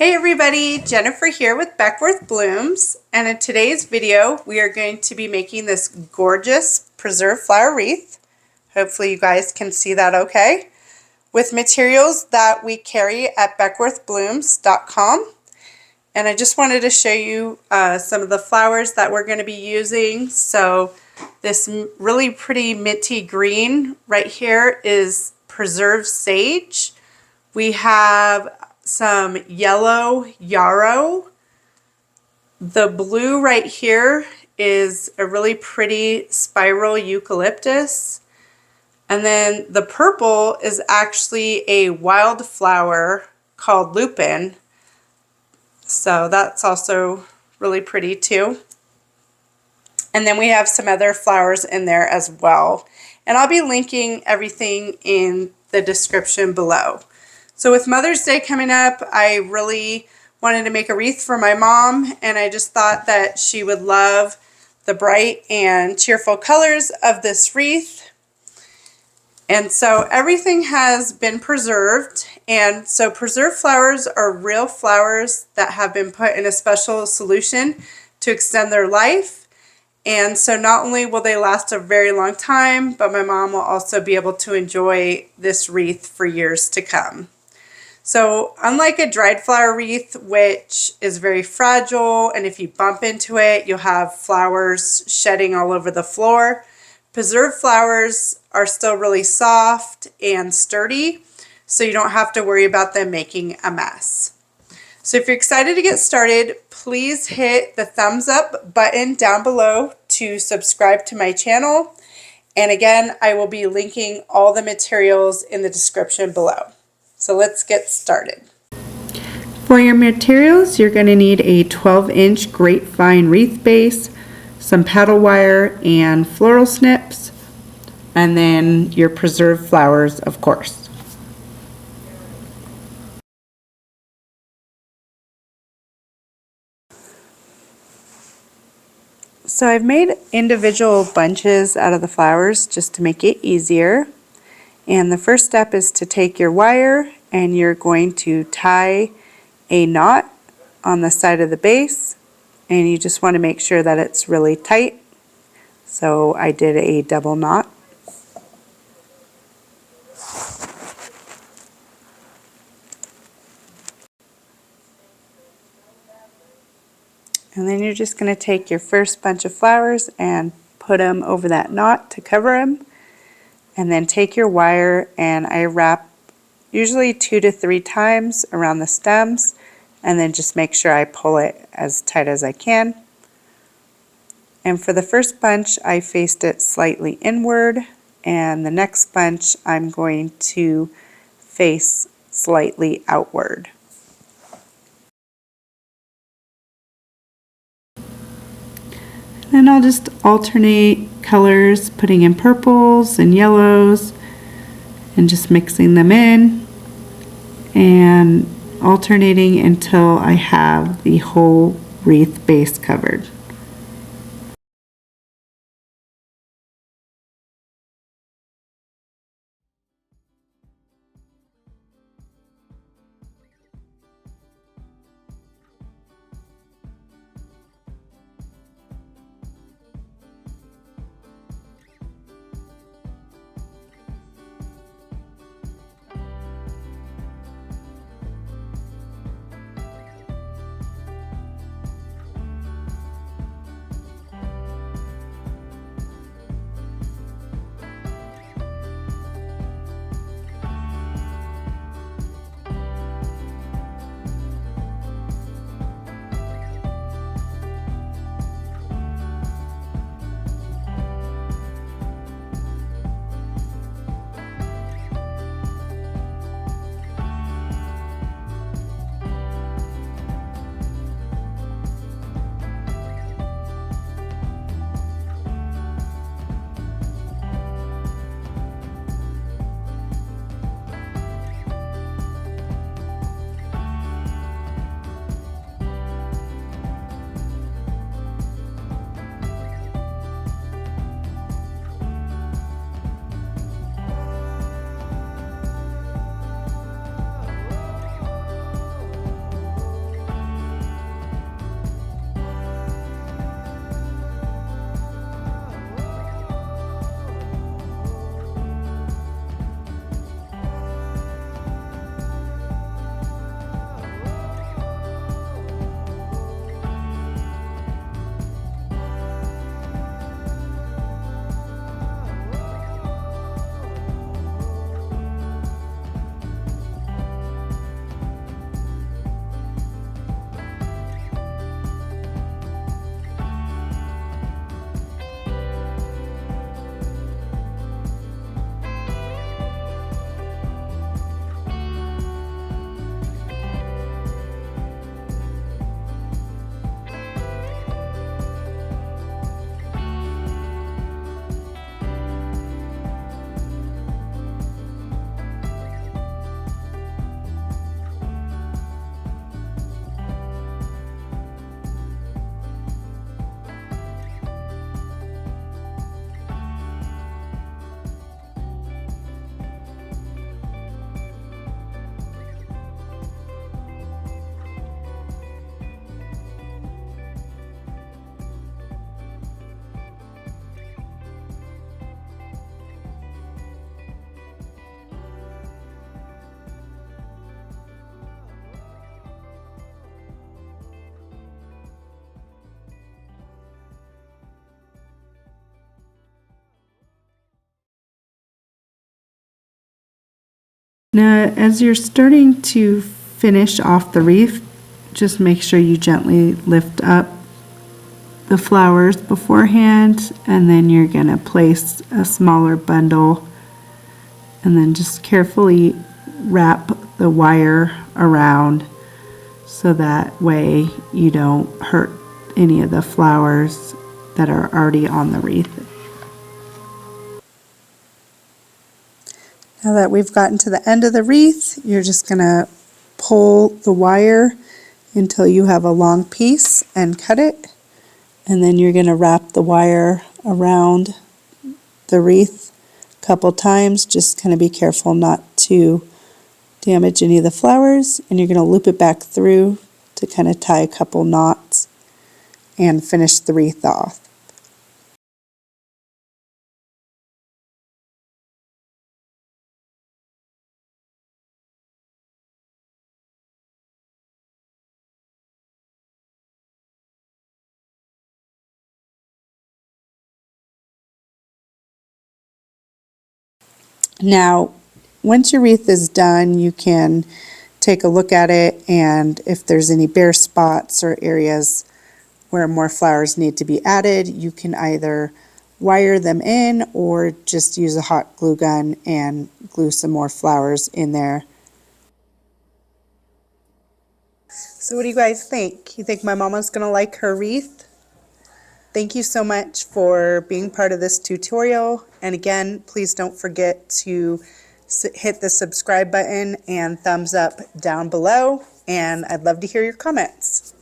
Hey everybody, Jennifer here with Beckworth Blooms, and in today's video we are going to be making this gorgeous preserved flower wreath. Hopefully you guys can see that okay. With materials that we carry at beckworthblooms.com. And I just wanted to show you some of the flowers that we're going to be using. So this really pretty minty green right here is preserved sage. We have some yellow yarrow. The blue right here is a really pretty spiral eucalyptus. And then the purple is actually a wildflower called lupin. So that's also really pretty too. And then we have some other flowers in there as well. And I'll be linking everything in the description below. So with Mother's Day coming up, I really wanted to make a wreath for my mom, and I just thought that she would love the bright and cheerful colors of this wreath. And so everything has been preserved, and so preserved flowers are real flowers that have been put in a special solution to extend their life. And so not only will they last a very long time, but my mom will also be able to enjoy this wreath for years to come. So unlike a dried flower wreath, which is very fragile, and if you bump into it, you'll have flowers shedding all over the floor, preserved flowers are still really soft and sturdy, so you don't have to worry about them making a mess. So if you're excited to get started, please hit the thumbs up button down below to subscribe to my channel. And again, I will be linking all the materials in the description below. So let's get started. For your materials, you're going to need a 12-inch grapevine wreath base, some paddle wire and floral snips, and then your preserved flowers, of course. So I've made individual bunches out of the flowers just to make it easier. And the first step is to take your wire and you're going to tie a knot on the side of the base, and you just want to make sure that it's really tight. So I did a double knot. And then you're just going to take your first bunch of flowers and put them over that knot to cover them. And then take your wire, and I wrap usually 2 to 3 times around the stems, and then just make sure I pull it as tight as I can. And for the first bunch, I faced it slightly inward, and the next bunch I'm going to face slightly outward. And I'll just alternate colors, putting in purples and yellows and just mixing them in and alternating until I have the whole wreath base covered. Now, as you're starting to finish off the wreath, just make sure you gently lift up the flowers beforehand, and then you're going to place a smaller bundle and then just carefully wrap the wire around so that way you don't hurt any of the flowers that are already on the wreath. Now that we've gotten to the end of the wreath, you're just going to pull the wire until you have a long piece and cut it. And then you're going to wrap the wire around the wreath a couple times. Just kind of be careful not to damage any of the flowers. And you're going to loop it back through to kind of tie a couple knots and finish the wreath off. Now, once your wreath is done, you can take a look at it, and if there's any bare spots or areas where more flowers need to be added, you can either wire them in or just use a hot glue gun and glue some more flowers in there. So what do you guys think? You think my mama's gonna like her wreath? Thank you so much for being part of this tutorial. And again, please don't forget to hit the subscribe button and thumbs up down below. And I'd love to hear your comments.